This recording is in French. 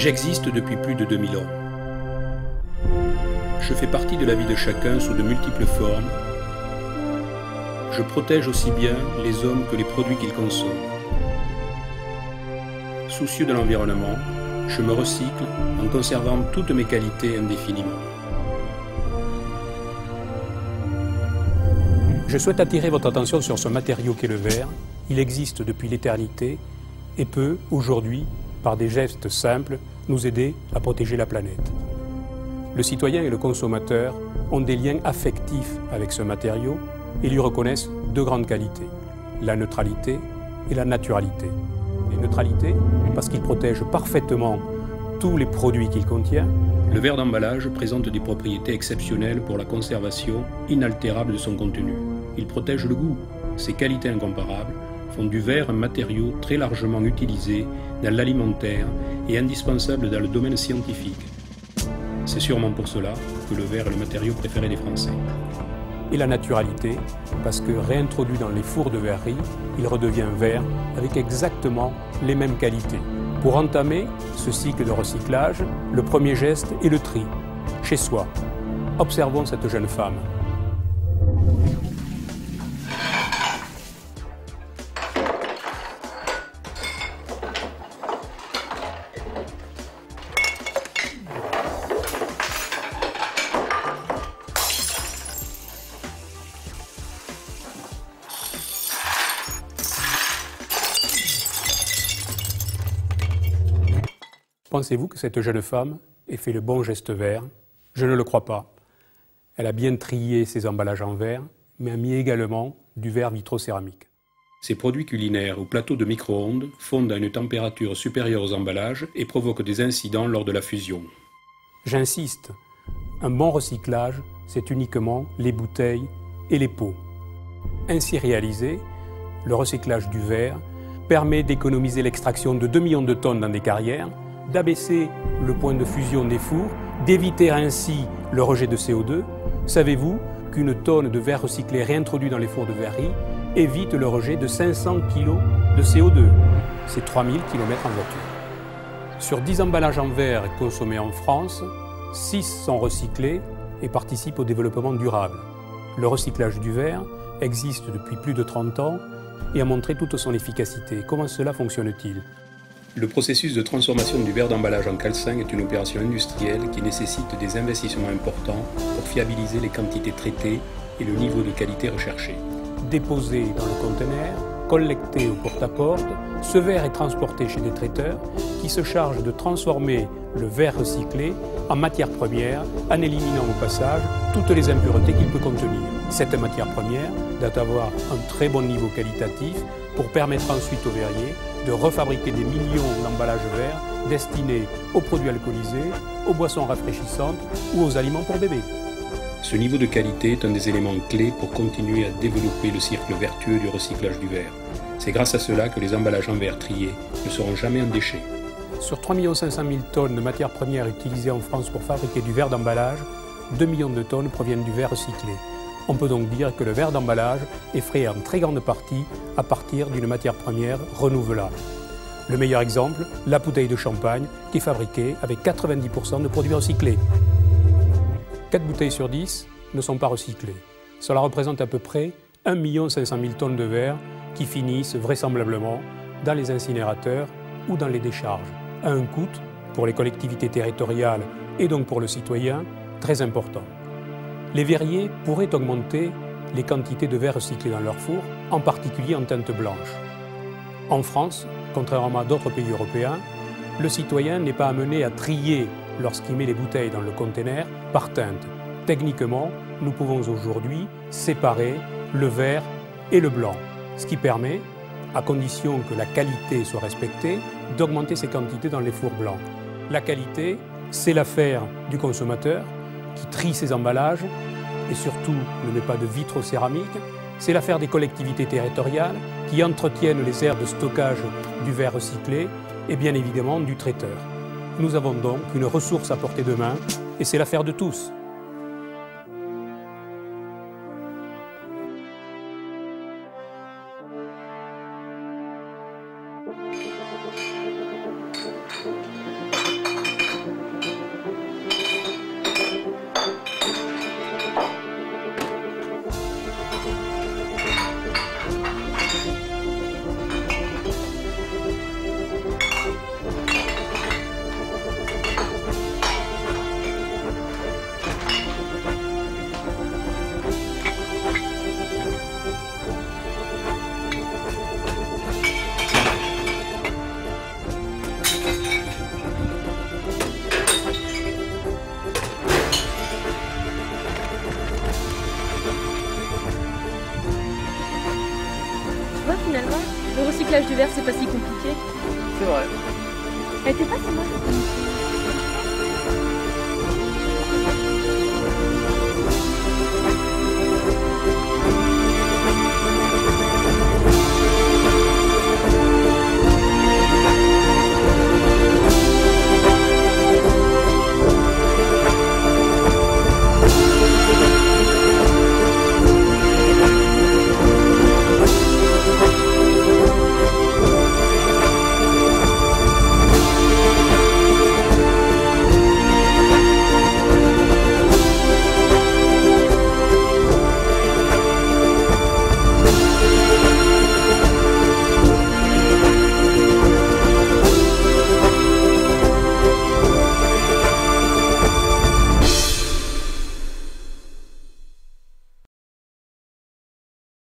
J'existe depuis plus de 2000 ans. Je fais partie de la vie de chacun sous de multiples formes. Je protège aussi bien les hommes que les produits qu'ils consomment. Soucieux de l'environnement, je me recycle en conservant toutes mes qualités indéfiniment. Je souhaite attirer votre attention sur ce matériau qu'est le verre. Il existe depuis l'éternité et peut, aujourd'hui, par des gestes simples, nous aider à protéger la planète. Le citoyen et le consommateur ont des liens affectifs avec ce matériau et lui reconnaissent deux grandes qualités, la neutralité et la naturalité. La neutralité, parce qu'il protège parfaitement tous les produits qu'il contient. Le verre d'emballage présente des propriétés exceptionnelles pour la conservation inaltérable de son contenu. Il protège le goût. Ses qualités incomparables font du verre un matériau très largement utilisé dans l'alimentaire et indispensable dans le domaine scientifique. C'est sûrement pour cela que le verre est le matériau préféré des Français. Et la naturalité, parce que réintroduit dans les fours de verrerie, il redevient verre avec exactement les mêmes qualités. Pour entamer ce cycle de recyclage, le premier geste est le tri, chez soi. Observons cette jeune femme. Pensez-vous que cette jeune femme ait fait le bon geste vert? Je ne le crois pas. Elle a bien trié ses emballages en verre, mais a mis également du verre vitrocéramique. Ces produits culinaires ou plateaux de micro-ondes fondent à une température supérieure aux emballages et provoquent des incidents lors de la fusion. J'insiste, un bon recyclage, c'est uniquement les bouteilles et les pots. Ainsi réalisé, le recyclage du verre permet d'économiser l'extraction de 2 millions de tonnes dans des carrières, d'abaisser le point de fusion des fours, d'éviter ainsi le rejet de CO2. Savez-vous qu'une tonne de verre recyclé réintroduit dans les fours de verrerie évite le rejet de 500 kg de CO2? C'est 3000 km en voiture. Sur 10 emballages en verre consommés en France, 6 sont recyclés et participent au développement durable. Le recyclage du verre existe depuis plus de 30 ans et a montré toute son efficacité. Comment cela fonctionne-t-il? Le processus de transformation du verre d'emballage en calcin est une opération industrielle qui nécessite des investissements importants pour fiabiliser les quantités traitées et le niveau de qualité recherché. Déposé dans le conteneur, collecté au porte-à-porte, ce verre est transporté chez des traiteurs qui se chargent de transformer le verre recyclé en matière première en éliminant au passage toutes les impuretés qu'il peut contenir. Cette matière première doit avoir un très bon niveau qualitatif pour permettre ensuite aux verriers de refabriquer des millions d'emballages verts destinés aux produits alcoolisés, aux boissons rafraîchissantes ou aux aliments pour bébés. Ce niveau de qualité est un des éléments clés pour continuer à développer le cercle vertueux du recyclage du verre. C'est grâce à cela que les emballages en verre triés ne seront jamais un déchet. Sur 3 500 000 tonnes de matières premières utilisées en France pour fabriquer du verre d'emballage, 2 millions de tonnes proviennent du verre recyclé. On peut donc dire que le verre d'emballage est fait en très grande partie à partir d'une matière première renouvelable. Le meilleur exemple, la bouteille de champagne qui est fabriquée avec 90% de produits recyclés. 4 bouteilles sur 10 ne sont pas recyclées. Cela représente à peu près 1 500 000 tonnes de verre qui finissent vraisemblablement dans les incinérateurs ou dans les décharges, à un coût pour les collectivités territoriales et donc pour le citoyen très important. Les verriers pourraient augmenter les quantités de verre recyclé dans leurs fours, en particulier en teinte blanche. En France, contrairement à d'autres pays européens, le citoyen n'est pas amené à trier lorsqu'il met les bouteilles dans le conteneur par teinte. Techniquement, nous pouvons aujourd'hui séparer le vert et le blanc, ce qui permet, à condition que la qualité soit respectée, d'augmenter ces quantités dans les fours blancs. La qualité, c'est l'affaire du consommateur qui trie ses emballages et surtout ne met pas de vitrocéramique. C'est l'affaire des collectivités territoriales qui entretiennent les aires de stockage du verre recyclé et bien évidemment du traiteur. Nous avons donc une ressource à portée de main et c'est l'affaire de tous. recyclage du verre, c'est pas si compliqué. C'est vrai. Elle était pas si mal.